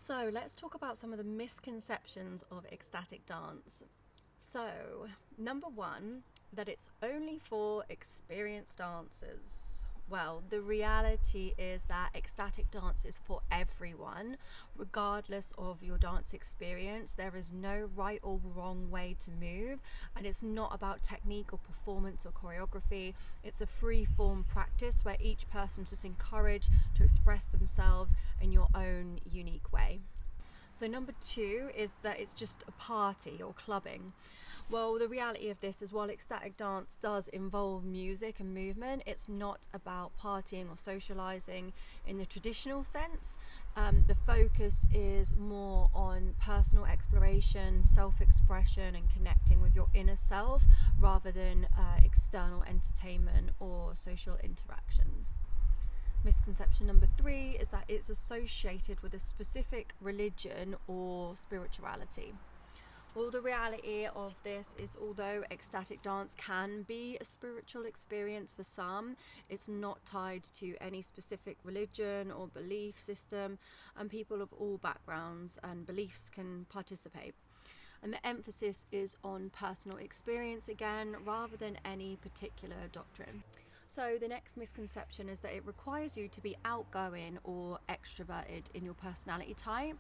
So let's talk about some of the misconceptions of ecstatic dance. So, number one, that it's only for experienced dancers. Well, the reality is that ecstatic dance is for everyone, regardless of your dance experience. There is no right or wrong way to move, and it's not about technique or performance or choreography. It's a free form practice where each person is just encouraged to express themselves in your own unique way. So number two is that it's just a party or clubbing. Well, the reality of this is while ecstatic dance does involve music and movement, it's not about partying or socializing in the traditional sense. The focus is more on personal exploration, self-expression and connecting with your inner self rather than external entertainment or social interactions. Misconception number three is that it's associated with a specific religion or spirituality. Well, the reality of this is although ecstatic dance can be a spiritual experience for some, it's not tied to any specific religion or belief system, and people of all backgrounds and beliefs can participate. And the emphasis is on personal experience again, rather than any particular doctrine. So the next misconception is that it requires you to be outgoing or extroverted in your personality type.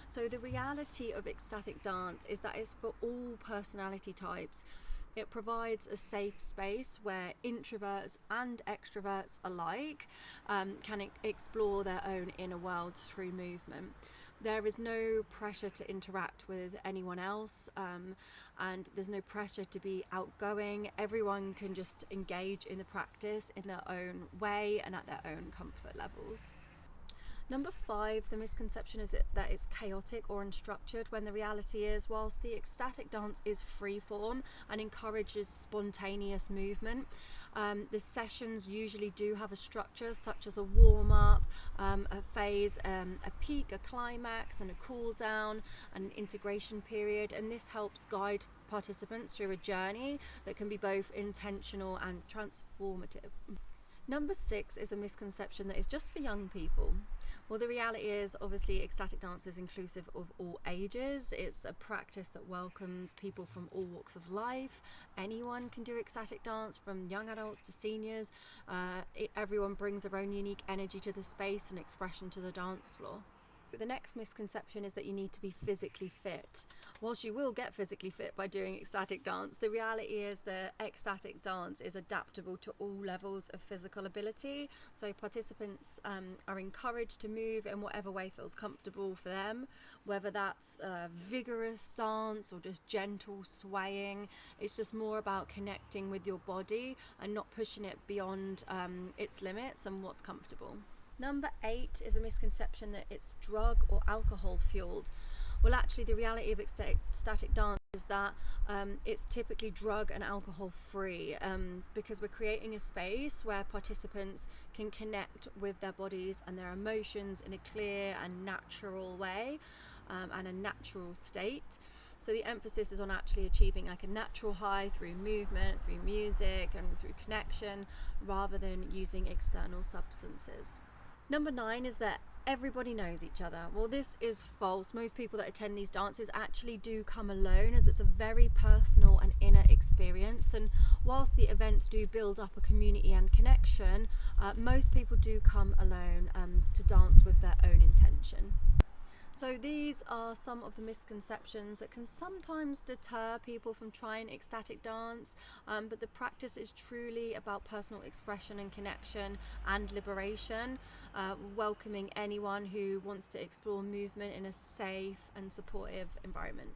So the reality of ecstatic dance is that it's for all personality types. It provides a safe space where introverts and extroverts alike can explore their own inner worlds through movement. There is no pressure to interact with anyone else, and there's no pressure to be outgoing. Everyone can just engage in the practice in their own way and at their own comfort levels. Number five, the misconception is that it's chaotic or unstructured, when the reality is, whilst the ecstatic dance is freeform and encourages spontaneous movement, the sessions usually do have a structure such as a warm-up, a phase, a peak, a climax and a cool down, an integration period, and this helps guide participants through a journey that can be both intentional and transformative. Number six is a misconception that it's just for young people. Well, the reality is obviously ecstatic dance is inclusive of all ages. It's a practice that welcomes people from all walks of life. Anyone can do ecstatic dance, from young adults to seniors. Everyone brings their own unique energy to the space and expression to the dance floor. The next misconception is that you need to be physically fit. Whilst you will get physically fit by doing ecstatic dance, the reality is that ecstatic dance is adaptable to all levels of physical ability. So participants are encouraged to move in whatever way feels comfortable for them, whether that's vigorous dance or just gentle swaying. It's just more about connecting with your body and not pushing it beyond its limits and what's comfortable. Number eight is a misconception that it's drug or alcohol fueled. Well, actually the reality of ecstatic dance is that it's typically drug and alcohol free, because we're creating a space where participants can connect with their bodies and their emotions in a clear and natural way, and a natural state. So the emphasis is on actually achieving like a natural high through movement, through music and through connection, rather than using external substances. Number nine is that everybody knows each other. Well, this is false. Most people that attend these dances actually do come alone, as it's a very personal and inner experience. And whilst the events do build up a community and connection, most people do come alone to dance with their own intention. So these are some of the misconceptions that can sometimes deter people from trying ecstatic dance, but the practice is truly about personal expression and connection and liberation, welcoming anyone who wants to explore movement in a safe and supportive environment.